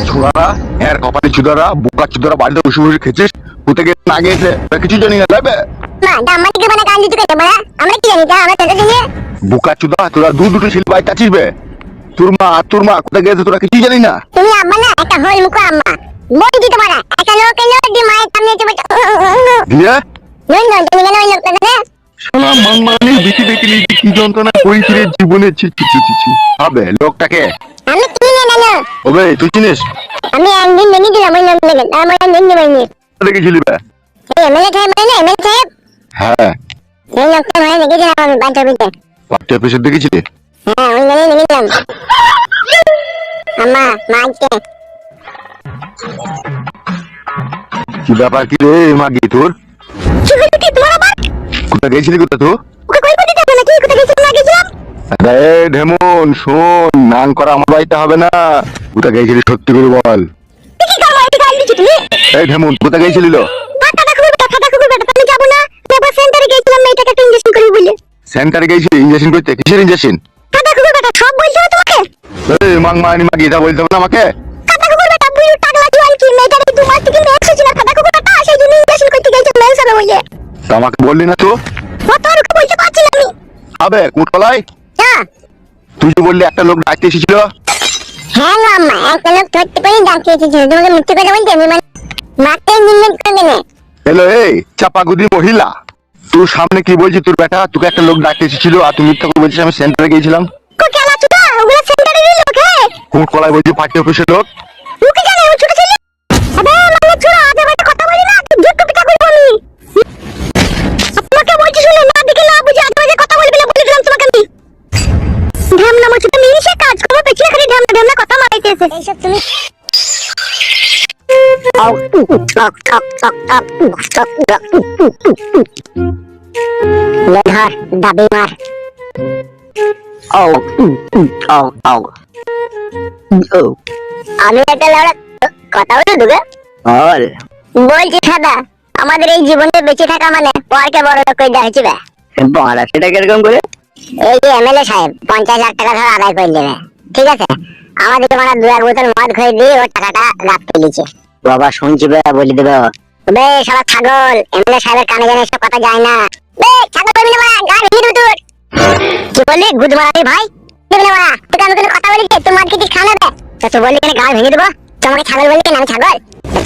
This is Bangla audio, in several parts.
ছোড়ারা এর কপালি চুদারা বোকা চুদারা বাড়িতে বসে বসে খেছিস কোথায় গেছে না গেছে কিছু জানি না যাবে বোকা চুদা তোরা দুটো ছিল বাড়িতে আছিস বে তোর মা কোথায় গেছে তোরা কিছু জানি না তুমি আম্মা না একটা হল মুখো আম্মা বলছি তোমারা একটা লোক এলো দি মায়ের সামনে এসে দিয়ে নন তুমি কেন ওই লোকটা না শোনা মাংমানি বেশি দেখিনি কি যন্ত্রণা করেছিল জীবনে ছি হবে লোকটাকে আমি চিনি না না ওবে তুই চিনিস আমি একদিন দেখে দিলাম ওই লোকটাকে আমার একদিন দেখিনি দেখেছিলি বে এই এমএলএ সাহেব মানে এমএলএ সাহেব হ্যাঁ এই লোকটা মানে দেখেছিলাম আমি বাচ্চাবিতে পার্টি অফিসে দেখেছিলি হ্যাঁ ওই মানে দেখেছিলাম আম্মা মাইকে কি ব্যাপার কি রে মাগি তোর কি হলো কি তোমার আবার কোথায় গেছিলি কোথায় তো ওকে কই কোথায় যাবে নাকি কোথায় গেছিলাম না গেছিলাম আরে ঢেমন শোন নাং করা আমার বাড়িতে হবে না কোথায় গেছিলি সত্যি করে বল কি কাম আইতে গাল দিছি তুমি এই ঢেমন কোথায় গেছিলি লো টাকা খুব বেটা তুমি যাবো না এবার সেন্টারে গেছিলাম মেয়েটাকে একটা ইনজেকশন করবি বলে সেন্টারে গেছিলি ইনজেকশন করতে কিসের ইনজেকশন টাকা খুব বেটা সব বলতে হবে তোমাকে এই মাংমানি মাগি এটা বলতে হবে না আমাকে টাকা খুব বেটা বুড়ো টাকলা জোয়ান কি মেয়েটাকে 2 মাস থেকে মেয়ে ছিল টাকা খুব বেটা সেই জন্য ইনজেকশন করতে গেছে মেয়ে সামনে বলে তা আমাকে বললি না তো কত আর ওকে বলতে পারছি না আমি আবে কুটকলাই হ্যাঁ তুই যে বললি একটা লোক ডাকতে এসেছিল হ্যাঁ আম্মা একটা লোক ধরতে পারি ডাকতে এসেছিল তোমাকে মিথ্যে কথা বলতে আমি মানে মারতে নির্ণয় করবে না হ্যালো এই চাপাগুদি মহিলা তুই সামনে কি বলছিস তোর বেটা তোকে একটা লোক ডাকতে এসেছিল আর তুই মিথ্যা করে বলছিস আমি সেন্টারে গিয়েছিলাম কো কেলা চুদা ওগুলা সেন্টারের লোক হে কুটকলাই বলছি পার্টি অফিসের লোক মুকে জানে ও ছোট ছেলে আবে মানে ছোড়া আজ একটা কথা বলি না তুই জুট পিটা করব আমি তোমাকে বলছি শুনে না দিকে না বুঝে আজ যে কথা বলবি না বলে দিলাম তোমাকে আমি ঢামনা মো ছোট মেয়ে সে কাজ করবে পেছনে খালি ঢামনা কথা মারাইতেছে এইসব তুমি আউ টক টক টক টক টক লেধার দাবি মার আমি একটা লাউড়া কথা বলে দেবে বলছি দাদা আমাদের এই জীবনে বেঁচে থাকা মানে পরকে বড় লোক করে দেওয়া হয়েছে বড়া সেটা কিরকম করে এই যে এমএলএ সাহেব 50 লাখ টাকা ধর আদায় করে দেবে ঠিক আছে আমাদেরকে মানে 2 বোতল মদ খেয়ে দিয়ে ওর টাকাটা রাখতে দিয়েছে বাবা শুনছি বে বলে দেবে বে শালা ছাগল এমএলএ সাহেবের কানে জানে সব কথা যায় না বে ছাগল বলবি না মারা গা ভেঙে দেব তোর কি বললি গুদ মারাবি ভাই দেবে না মারা তোকে আমি কোনো কথা বলি যে তোমার কি খানা দে তো তুই বললি কেন গা ভেঙে দেব তোমাকে ছাগল বললি কেন আমি ছাগল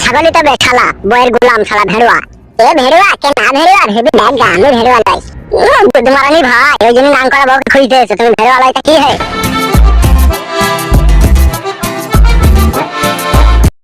ছাগলই তো বে শালা বয়ের গোলাম শালা ভেড়ুয়া এ ভেড়ুয়া কে না ভেড়ুয়া হেবি ব্যাগ গা আমি ভেড়ুয়া লাই গুদ মারানি ভাই ওই জন্য নাম করা বউকে খুঁজতে এসে তুমি ভেড়ুয়া লাইটা কি হয়